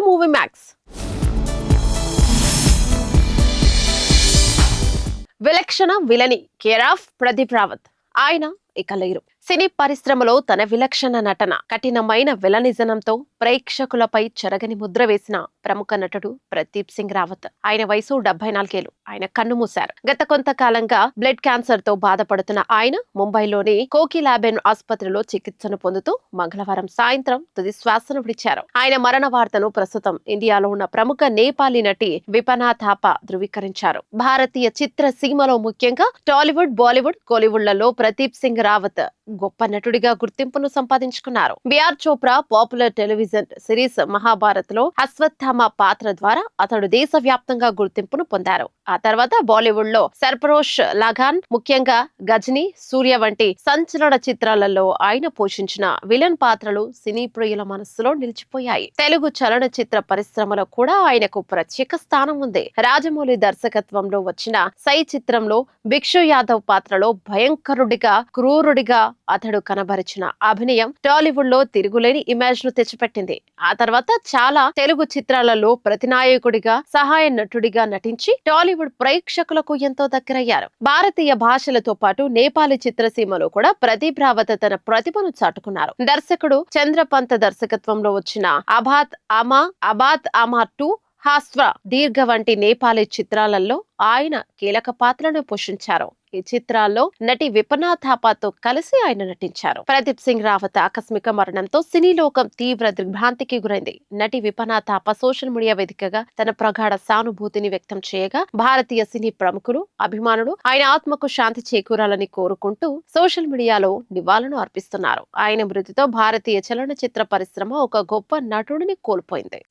To movie max. విలక్షణ విలని care of Pradeep Rawat. ఆయన ఇక లేరు. సినీ పరిశ్రమలో తన విలక్షణ నటన, కఠినమైన విలనిజనంతో ప్రేక్షకులపై చెరగని ముద్ర వేసిన ప్రముఖ నటుడు ప్రదీప్ సింగ్ రావత్. ఆయన వయసు 74 ఏళ్లు. ఆయన కన్నుమూశారు. గత కొంతకాలంగా బ్లడ్ క్యాన్సర్ తో బాధపడుతున్న ఆయన ముంబైలోని కోకిలాబెన్ ఆసుపత్రిలో చికిత్సను పొందుతూ మంగళవారం సాయంత్రం తుది శ్వాసను విడిచారు. ఆయన మరణ వార్తను ప్రస్తుతం ఇండియాలో ఉన్న ప్రముఖ నేపాలీ నటి విపనా థాపా ధృవీకరించారు. భారతీయ చిత్ర సీమలో ముఖ్యంగా టాలీవుడ్, బాలీవుడ్, కోలీవుడ్లలో ప్రదీప్ సింగ్ రావత్ గొప్ప నటుడిగా గుర్తింపును సంపాదించుకున్నారు. BR Chopra popular television series Mahabharat లో అశ్వత్థామ పాత్ర ద్వారా అతడు దేశవ్యాప్తంగా గుర్తింపును పొందారు. ఆ తర్వాత బాలీవుడ్ లో సర్ఫరోష్, లగాన్, ముఖ్యంగా గజనీ, సూర్య వంటి సంచలన చిత్రాలలో ఆయన పోషించిన విలన్ పాత్రలు సినీ ప్రియుల మనస్సులో నిలిచిపోయాయి. తెలుగు చలనచిత్ర పరిశ్రమలో కూడా ఆయనకు ప్రత్యేక స్థానం ఉంది. రాజమౌళి దర్శకత్వంలో వచ్చిన సై చిత్రంలో భిక్షు యాదవ్ పాత్రలో భయంకరుడిగా, క్రూరుడిగా అతడు కనబరిచిన అభినయం టాలీవుడ్ లో తిరుగులేని ఇమేజ్ ను తెచ్చిపెట్టింది. ఆ తర్వాత చాలా తెలుగు చిత్రాలలో ప్రతినాయకుడిగా, సహాయ నటుడిగా నటించి టాలీవుడ్ ప్రేక్షకులకు ఎంతో దగ్గరయ్యారు. భారతీయ భాషలతో పాటు నేపాలీ చిత్రసీమలో కూడా ప్రదీప్ రావత్ తన ప్రతిభను చాటుకున్నారు. దర్శకుడు చంద్రపంత్ దర్శకత్వంలో వచ్చిన అబాత్ అమా 2, హాస్వ, దీర్ఘ వంటి నేపాలీ చిత్రాలలో ఆయన కీలక పాత్రను పోషించారు. ఈ చిత్రాల్లో నటి విపనా థాపాతో కలిసి ఆయన నటించారు. ప్రదీప్ సింగ్ రావత్ ఆకస్మిక మరణంతో సినీ లోకం తీవ్ర దిగ్భ్రాంతికి గురైంది. నటి విపనా థాపా సోషల్ మీడియా వేదికగా తన ప్రగాఢ సానుభూతిని వ్యక్తం చేయగా, భారతీయ సినీ ప్రముఖులు, అభిమానులు ఆయన ఆత్మకు శాంతి చేకూరాలని కోరుకుంటూ సోషల్ మీడియాలో నివాళులు అర్పిస్తున్నారు. ఆయన మృతితో భారతీయ చలనచిత్ర పరిశ్రమ ఒక గొప్ప నటుడిని కోల్పోయింది.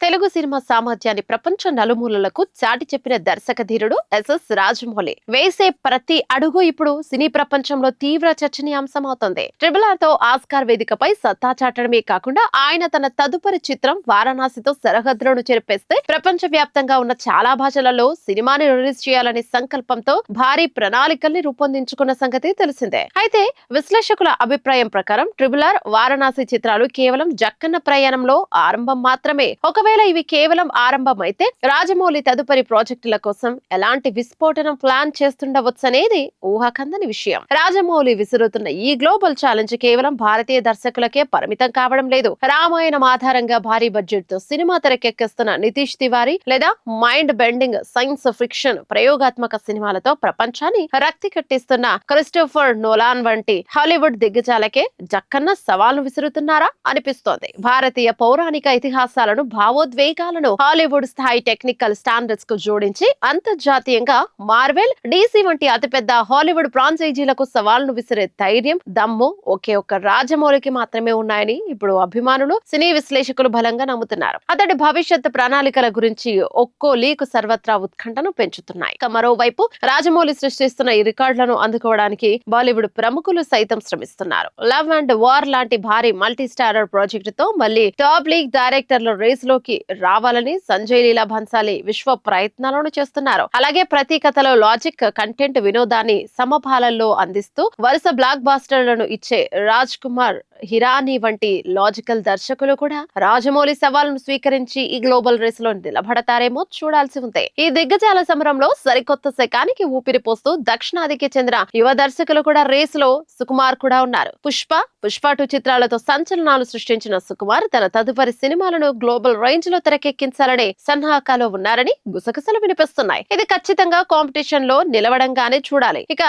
తెలుగు సినిమా సామర్థ్యాన్ని ప్రపంచ నలుమూలలకు చాటి చెప్పిన దర్శక ధీరుడు ఎస్ఎస్ రాజమౌళి వేసే ప్రతి అడుగు ఇప్పుడు సినీ ప్రపంచంలో తీవ్ర చర్చనీయాంశమవుతోంది. ట్రిపుల్ ఆర్ తో ఆస్కార్ వేదికపై సత్తా చాటడమే కాకుండా ఆయన తన తదుపరి చిత్రం వారణాసితో సరిహద్దులను చెరిపేస్తే ప్రపంచ వ్యాప్తంగా ఉన్న చాలా భాషలలో సినిమాని రిలీజ్ చేయాలనే సంకల్పంతో భారీ ప్రణాళికల్ని రూపొందించుకున్న సంగతి తెలిసిందే. అయితే విశ్లేషకుల అభిప్రాయం ప్రకారం ట్రిపుల్ ఆర్, వారణాసి చిత్రాలు కేవలం జక్కన్న ప్రయాణంలో ఆరంభం మాత్రమే. ఒకవేళ ఇవి కేవలం ఆరంభం అయితే రాజమౌళి తదుపరి ప్రాజెక్టుల కోసం ఎలాంటి విస్ఫోటనం ప్లాన్ చేస్తుండవచ్చనేది ఊహాకందని విషయం. రాజమౌళి విసురుతున్న ఈ గ్లోబల్ ఛాలెంజ్ కేవలం భారతీయ దర్శకులకే పరిమితం కావడం లేదు. రామాయణం ఆధారంగా భారీ బడ్జెట్ తో సినిమా తెరకెక్కిస్తున్న నితీష్ తివారీ లేదా మైండ్ బెండింగ్ సైన్స్ ఫిక్షన్ ప్రయోగాత్మక సినిమాలతో ప్రపంచాన్ని రక్తి కట్టిస్తున్న క్రిస్టోఫర్ నోలాన్ వంటి హాలీవుడ్ దిగ్గజాలకే జక్కన్న సవాల్ను విసురుతున్నారా అనిపిస్తోంది. భారతీయ పౌరాణిక ఇతిహాసాలను, భావోద్వేగాలను హాలీవుడ్ స్థాయి టెక్నికల్ స్టాండర్డ్స్ కు జోడించి అంతర్జాతీయంగా మార్వెల్, డీసీ వంటి అతిపెద్ద హాలీవుడ్ ఫ్రాంచైజీలకు సవాల్ను విసిరే ధైర్యం, దమ్ము ఒకే ఒక్క రాజమౌళికి మాత్రమే ఉన్నాయని ఇప్పుడు అభిమానులు, సినీ విశ్లేషకులు బలంగా నమ్ముతున్నారు. అతడి భవిష్యత్ ప్రణాళికల గురించి ఒక్కో లీక్ సర్వత్రా ఉత్కంఠను పెంచుతున్నాయి. మరోవైపు రాజమౌళి సృష్టిస్తున్న ఈ రికార్డులను అందుకోవడానికి బాలీవుడ్ ప్రముఖులు సైతం శ్రమిస్తున్నారు. లవ్ అండ్ వార్ లాంటి భారీ మల్టీ స్టారర్ ప్రాజెక్టుతో మళ్ళీ టాప్ లీగ్ డైరెక్టర్ల రేస్ లోకి రావాలని సంజయ్ లీలా భన్సాలి విశ్వ ప్రయత్నాలను చేస్తున్నారు. అలాగే ప్రతి కథలో లాజిక్, కంటెంట్, వినోదాన్ని సమపాలల్లో అందిస్తూ వరుస బ్లాక్ బాస్టర్లను ఇచ్చే రాజ్ కుమార్ హిరానీ వంటి లాజికల్ దర్శకులు కూడా రాజమౌళి సవాల్ను స్వీకరించి ఈ గ్లోబల్ రేస్ లో నిలబడతారేమో చూడాల్సి ఉంది. ఈ దిగ్గజాల సమరంలో సరికొత్త శకానికి ఊపిరి పోస్తూ దక్షిణాదికి చెందిన యువ దర్శకులు కూడా రేస్ లో సుకుమార్ కూడా ఉన్నారు. పుష్ప 2 చిత్రాలతో సంచలనాలు సృష్టించిన సుకుమార్ తన తదుపరి సినిమాలను గ్లోబల్ రేంజ్ లో తెరకెక్కించాలనే సన్నాహకాలో ఉన్నారని గుసగుసలు వినిపిస్తున్నాయి. ఇది ఖచ్చితంగా కాంపిటీషన్ లో నిలవడంగానే చూడాలి. ఇక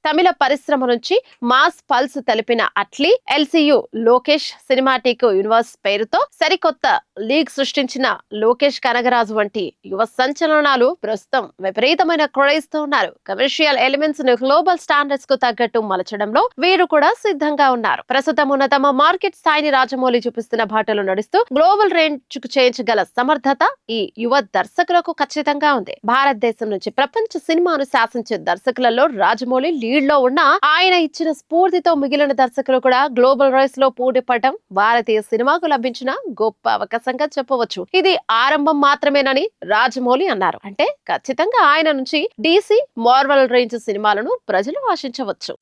తమిళ పరిశ్రమ నుంచి మాస్ పల్స్ తెలిపిన అట్లీ, ఎల్సీయు లోకేష్ సినిమాటిక్ యూనివర్స్ పేరుతో సరికొత్త లీగ్ సృష్టించిన లోకేష్ కనగరాజు వంటి యువ సంచలనాలు ప్రస్తుతం విపరీతమైన క్రేజ్ తో ఉన్నారు. కమర్షియల్ ఎలిమెంట్స్ ను గ్లోబల్ స్టాండర్డ్స్ కు తగ్గట్టు మలచడంలో వీరు కూడా సిద్ధంగా ఉన్నారు. ప్రస్తుతం ఉన్న తమ మార్కెట్ స్థాయిని రాజమౌళి చూపిస్తున్న బాటలో నడుస్తూ గ్లోబల్ రేంజ్ కు చేయించగల సమర్థత ఈ యువ దర్శకులకు ఖచ్చితంగా ఉంది. భారతదేశం నుంచి ప్రపంచ సినిమాను శాసించే దర్శకులలో రాజమౌళి లీడ్ లో ఉన్న ఆయన ఇచ్చిన స్ఫూర్తితో మిగిలిన దర్శకులు కూడా గ్లోబల్ రేస్ లో పోటీ పడటం భారతీయ సినిమాకు లభించిన గొప్ప అవకాశంగా చెప్పవచ్చు. ఇది ఆరంభం మాత్రమేనని రాజమౌళి అన్నారు. అంటే ఖచ్చితంగా ఆయన నుంచి డీసీ, మార్వెల్ రేంజ్ సినిమాలను ప్రజలు ఆశించవచ్చు.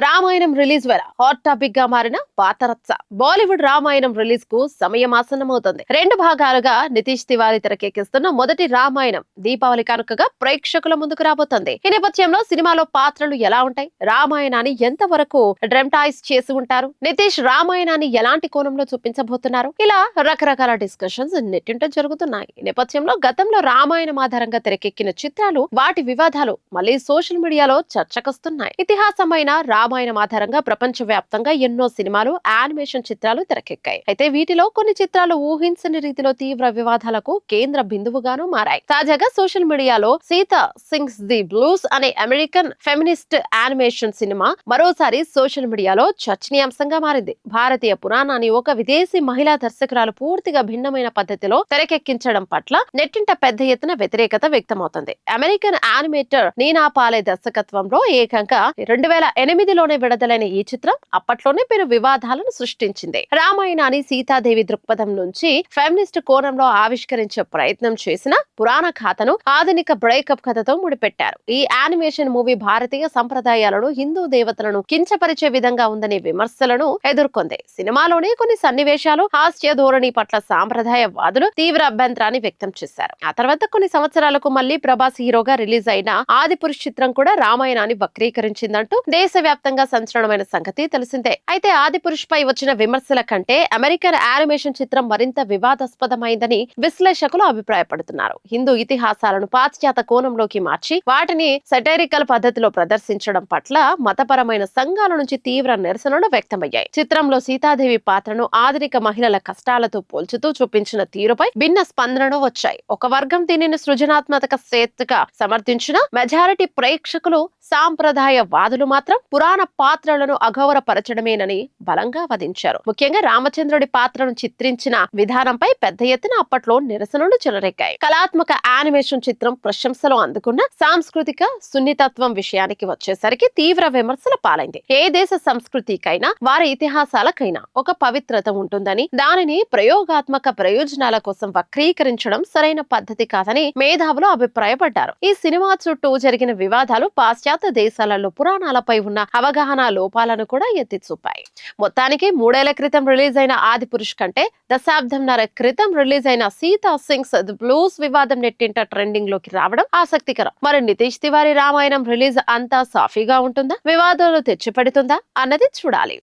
రామాయణం రిలీజ్ వేళ హాట్ టాపిక్ గా మారిన పాతరత్స. బాలీవుడ్ రామాయణం రిలీజ్ కు సమయం ఆసన్నమవుతోంది. 2 భాగాలుగా నితీష్ తివారీ తెరకెక్కిస్తున్న మొదటి రామాయణం దీపావళి కానుకగా ప్రేక్షకుల ముందుకు రాబోతోంది. ఈ నేపథ్యంలో సినిమాలో పాత్రలు ఎలా ఉంటాయి, రామాయణాన్ని ఎంత వరకు డ్రమటైజ్ చేసి ఉంటారు, నితీష్ రామాయణాన్ని ఎలాంటి కోణంలో చూపించబోతున్నారు, ఇలా రకరకాల డిస్కషన్స్ నెట్టింట జరుగుతున్నాయి. ఈ నేపథ్యంలో గతంలో రామాయణం ఆధారంగా తెరకెక్కిన చిత్రాలు, వాటి వివాదాలు మళ్లీ సోషల్ మీడియాలో చర్చకొస్తున్నాయి. ఇతిహాసమైన రామాయణం ఆధారంగా ప్రపంచ వ్యాప్తంగా ఎన్నో సినిమాలు, యానిమేషన్ చిత్రాలు తెరకెక్కాయి. అయితే వీటిలో కొన్ని చిత్రాలు ఊహించని రీతిలో తీవ్ర వివాదాలకు కేంద్ర బిందువుగాను మారాయి. తాజాగా సోషల్ మీడియాలో సీత సింగ్స్ ది బ్లూస్ అనే అమెరికన్ ఫెమినిస్ట్ యానిమేషన్ సినిమా మరోసారి సోషల్ మీడియాలో చర్చనీయాంశంగా మారింది. భారతీయ పురాణాన్ని ఒక విదేశీ మహిళా దర్శకురాలు పూర్తిగా భిన్నమైన పద్ధతిలో తెరకెక్కించడం పట్ల నెట్టింట పెద్ద ఎత్తున వ్యతిరేకత వ్యక్తమవుతుంది. అమెరికన్ యానిమేటర్ నీనా పాలే దర్శకత్వంలో ఏకంగా 2008లోనే విడుదలైన ఈ చిత్రం అప్పట్లోనే పెను వివాదాలను సృష్టించింది. రామాయణాన్ని సీతాదేవి దృక్పథం నుంచి ఫెమినిస్ట్ కోణంలో ఆవిష్కరించే ప్రయత్నం చేసిన పురాణ ఖాతను ఆధునిక బ్రేకప్ కథతో ముడిపెట్టారు. ఈ యానిమేషన్ మూవీ భారతీయ సంప్రదాయాలను, హిందూ దేవతలను కించపరిచే విధంగా ఉందనే విమర్శలను ఎదుర్కొంది. సినిమాలోని కొన్ని సన్నివేశాలు, హాస్య ధోరణి పట్ల సాంప్రదాయవాదులు తీవ్ర అభ్యంతరాన్ని వ్యక్తం చేశారు. ఆ తర్వాత కొన్ని సంవత్సరాలకు మళ్లీ ప్రభాస్ హీరోగా రిలీజ్ అయిన ఆదిపురుష్ చిత్రం కూడా రామాయణాన్ని వక్రీకరించిందంటూ దేశవ్యాప్తంగా సంచలనమైన సంగతి తెలిసిందే. అయితే ఆదిపురుష్ పై వచ్చిన విమర్శల కంటే అమెరికన్ యానిమేషన్ చిత్రం మరింత వివాదాస్పదమైందని విశ్లేషకులు అభిప్రాయపడుతున్నారు. హిందూ ఇతిహాసాలను పాశ్చాత్య కోణంలోకి మార్చి వాటిని సెటైరికల్ పద్ధతిలో ప్రదర్శించడం పట్ల మతపరమైన సంఘాల నుంచి తీవ్ర నిరసనలు వ్యక్తమయ్యాయి. చిత్రంలో సీతాదేవి పాత్రను ఆధునిక మహిళల కష్టాలతో పోల్చుతూ చూపించిన తీరుపై భిన్న స్పందనలు వచ్చాయి. ఒక వర్గం దీనిని సృజనాత్మక స్వేచ్ఛగా సమర్థించిన మెజారిటీ ప్రేక్షకులు, సాంప్రదాయ వాదులు మాత్రం పురాణ పాత్రలను అగౌరవపరచడమేనని బలంగా వాదించారు. ముఖ్యంగా రామచంద్రుడి పాత్రను చిత్రించిన విధానంపై పెద్ద ఎత్తున అప్పట్లో నిరసనలు చెలరెక్కాయి. కళాత్మక యానిమేషన్ చిత్రం ప్రశంసలు అందుకున్న సాంస్కృతిక సున్నితత్వం విషయానికి వచ్చేసరికి తీవ్ర విమర్శల పాలైంది. ఏ దేశ సంస్కృతికైనా, వారి ఇతిహాసాలకైనా ఒక పవిత్రత ఉంటుందని, దానిని ప్రయోగాత్మక ప్రయోజనాల కోసం వక్రీకరించడం సరైన పద్ధతి కాదని మేధావులు అభిప్రాయపడ్డారు. ఈ సినిమా చుట్టూ జరిగిన వివాదాలు పాశ్చాత్య దేశాలలో పురాణాలపై ఉన్న అవగాహన లోపాలను కూడా ఎత్తి చూపాయి. మొత్తానికి 3 ఏళ్ల క్రితం రిలీజ్ అయిన ఆదిపురుష్ కంటే దశాబ్దంన్నర క్రితం రిలీజ్ అయిన సీతా సింగ్స్ ది బ్లూస్ వివాదం నెట్టింట ట్రెండింగ్ లోకి రావడం ఆసక్తికరం. మరి నితీష్ తివారీ రామాయణం రిలీజ్ అంతా సాఫీగా ఉంటుందా, వివాదాలు తెచ్చిపెడుతుందా అన్నది చూడాలి.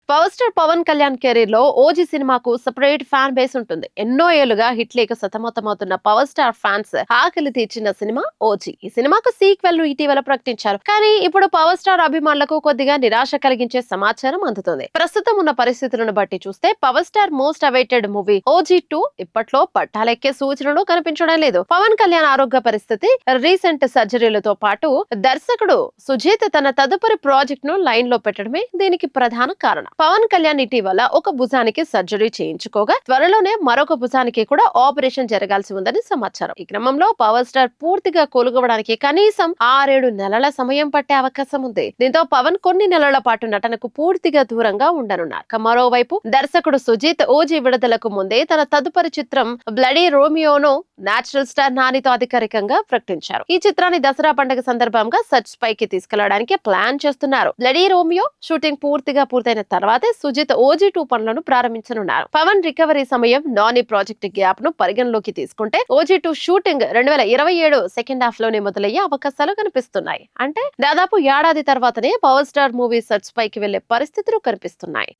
Power star Pawan Kalyan career లో ఓజీ సినిమాకు సెపరేట్ ఫ్యాన్ బేస్ ఉంటుంది. ఎన్నో ఏళ్లుగా హిట్ లేక సతమతమవుతున్న పవర్ స్టార్ ఫ్యాన్స్ ఆకలి తీర్చిన సినిమా ఓజీ. ఈ సినిమాకు సీక్వెల్ ను ఇటీవల ప్రకటించారు. కానీ ఇప్పుడు పవర్ స్టార్ అభిమానులకు కొద్దిగా నిరాశ కలిగించే సమాచారం అందుతుంది. ప్రస్తుతం ఉన్న పరిస్థితులను బట్టి చూస్తే power star most awaited movie OG 2 ఇప్పట్లో పట్టాలెక్కే సూచనలు కనిపించడం లేదు. పవన్ కళ్యాణ్ ఆరోగ్య పరిస్థితి, రీసెంట్ సర్జరీలతో పాటు దర్శకుడు సుజీత్ తన తదుపరి ప్రాజెక్ట్ ను లైన్ లో పెట్టడమే దీనికి ప్రధాన కారణం. పవన్ కళ్యాణ్ ఇటీవల ఒక భుజానికి సర్జరీ చేయించుకోగా త్వరలోనే మరొక భుజానికి కూడా ఆపరేషన్ జరగాల్సి ఉందని సమాచారం. ఈ క్రమంలో పవర్ స్టార్ పూర్తిగా కోలుకోవడానికి కనీసం 6-7 నెలల సమయం పట్టే అవకాశం ఉంది. దీంతో పవన్ కొన్ని నెలల పాటు నటనకు పూర్తిగా దూరంగా ఉండనున్నారు. మరోవైపు దర్శకుడు సుజీత్ ఓజీ విడుదలకు ముందే తన తదుపరి చిత్రం బ్లడీ రోమియోను నేచురల్ స్టార్ నానితో అధికారికంగా ప్రకటించారు. ఈ చిత్రాన్ని దసరా పండుగ సందర్భంగా సెట్స్ పైకి తీసుకెళ్లడానికి ప్లాన్ చేస్తున్నారు. బ్లడీ రోమియో షూటింగ్ పూర్తిగా పూర్తయిన తర్వాతే సుజిత్ ఓజీ 2 పనులను ప్రారంభించనున్నారు. పవన్ రికవరీ సమయం, నాని ప్రాజెక్ట్ గ్యాప్ ను పరిగణలోకి తీసుకుంటే ఓజీ 2 షూటింగ్ 2027 సెకండ్ హాఫ్ లోనే మొదలయ్యే అవకాశాలు కనిపిస్తున్నాయి. అంటే దాదాపు ఏడాది తర్వాతనే పవర్ స్టార్ మూవీ సెట్స్ పైకి వెళ్లే పరిస్థితులు కనిపిస్తున్నాయి.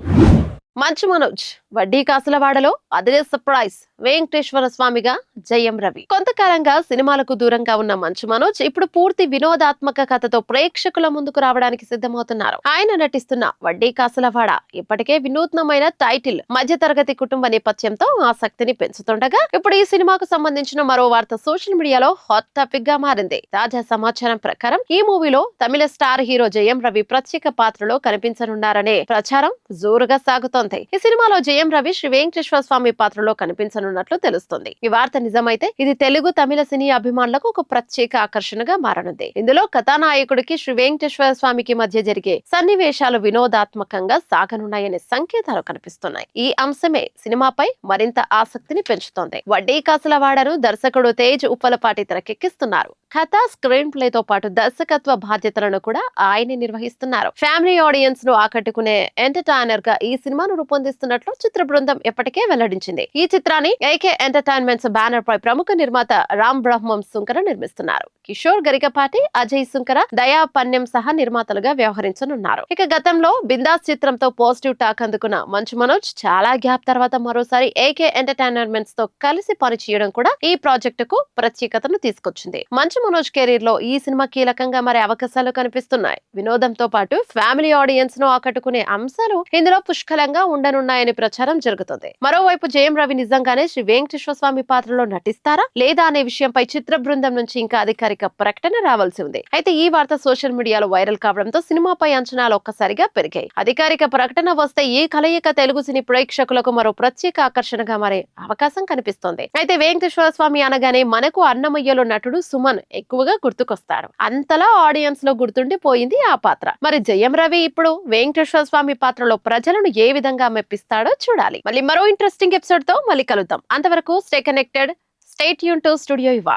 మంచు మనోజ్ వడ్డీ కాసులవాడలో అదిరే సర్ప్రైజ్, వెంకటేశ్వర స్వామిగా జయం రవి. కొంతకాలంగా సినిమాలకు దూరంగా ఉన్న మంచు మనోజ్ ఇప్పుడు పూర్తి వినోదాత్మక కథతో ప్రేక్షకుల ముందుకు రావడానికి సిద్ధమవుతున్నారు. ఆయన నటిస్తున్న వడ్డీ కాసులవాడ ఇప్పటికే వినూత్నమైన టైటిల్, మధ్యతరగతి కుటుంబ నేపథ్యంతో ఆసక్తిని పెంచుతుండగా ఇప్పుడు ఈ సినిమాకు సంబంధించిన మరో వార్త సోషల్ మీడియాలో హాట్ టాపిక్ గా మారింది. తాజా సమాచారం ప్రకారం ఈ మూవీలో తమిళ స్టార్ హీరో జయం రవి ప్రత్యేక పాత్రలో కనిపించనున్నారనే ప్రచారం జోరుగా సాగుతోంది. ఈ సినిమాలో జయం జయం రవి శ్రీ వెంకటేశ్వర స్వామి పాత్రలో కనిపించనున్నట్లు తెలుస్తుంది. ఈ వార్త నిజమైతే ఇది తెలుగు తమిళ సినీ అభిమానులకు ఒక ప్రత్యేక ఆకర్షణగా మారనుంది. ఇందులో కథానాయకుడికి శ్రీ వెంకటేశ్వర స్వామికి మధ్య జరిగే సన్నివేశాలు వినోదాత్మకంగా సాగనున్నాయనే సంకేతాలు కనిపిస్తున్నాయి. ఈ అంశమే సినిమాపై మరింత ఆసక్తిని పెంచుతోంది. వడ్డీ కాసుల వాడను దర్శకుడు తేజ్ ఉప్పలపాటి తెరకెక్కిస్తున్నారు. కథ, స్క్రీన్ ప్లే తో పాటు దర్శకత్వ బాధ్యతలను కూడా ఆయనే నిర్వహిస్తున్నారు. ఫ్యామిలీ ఆడియన్స్ ను ఆకట్టుకునే ఎంటర్టైనర్ గా ఈ సినిమాను రూపొందిస్తున్నట్లు చిత్ర బృందం ఇప్పటికే వెల్లడించింది. ఈ చిత్రాన్ని ఏకే ఎంటర్టైన్మెంట్స్ బ్యానర్ పై ప్రముఖ నిర్మాత రామ్ బ్రహ్మం సుంకర నిర్మిస్తున్నారు. కిషోర్ గరికపాటి, అజయ్ సుంకర, దయా పన్యం సహా నిర్మాతలుగా వ్యవహరించనున్నారు. ఇక గతంలో బిందాస్ చిత్రంతో పాజిటివ్ టాక్ అందుకున్న మంచు మనోజ్ చాలా గ్యాప్ తర్వాత మరోసారి ఏకే ఎంటర్టైన్మెంట్స్ తో కలిసి పనిచేయడం కూడా ఈ ప్రాజెక్టుకు ప్రత్యేకతను తీసుకొచ్చింది. మంచు మనోజ్ కెరీర్ లో ఈ సినిమా కీలకంగా మారే అవకాశాలు కనిపిస్తున్నాయి. వినోదంతో పాటు ఫ్యామిలీ ఆడియన్స్ ను ఆకట్టుకునే అంశాలు ఇందులో పుష్కలంగా ఉండనున్నాయని ప్రచారం జరుగుతుంది. మరోవైపు జయం రవి నిజంగానే శ్రీ వెంకటేశ్వర స్వామి పాత్రలో నటిస్తారా లేదా అనే విషయంపై చిత్ర బృందం నుంచి ఇంకా అధికారిక ప్రకటన రావాల్సి ఉంది. అయితే ఈ వార్త సోషల్ మీడియాలో వైరల్ కావడంతో సినిమాపై అంచనాలు ఒక్కసారిగా పెరిగాయి. అధికారిక ప్రకటన వస్తే ఈ కలయిక తెలుగు సినీ ప్రేక్షకులకు మరో ప్రత్యేక ఆకర్షణగా మారే అవకాశం కనిపిస్తోంది. అయితే వెంకటేశ్వర స్వామి అనగానే మనకు అన్నమయ్యలో నటుడు సుమన్ ఎక్కువగా గుర్తుకొస్తాడు. అంతలా ఆడియన్స్ లో గుర్తుండిపోయింది ఆ పాత్ర. మరి జయం రవి ఇప్పుడు వెంకటేశ్వర స్వామి పాత్రలో ప్రజలను ఏ విధంగా మెప్పిస్తాడో చూడాలి. మళ్ళీ మరో ఇంట్రెస్టింగ్ ఎపిసోడ్ తో మళ్ళీ కలుద్దాం. అంతవరకు stay connected, stay tune to studio యువ.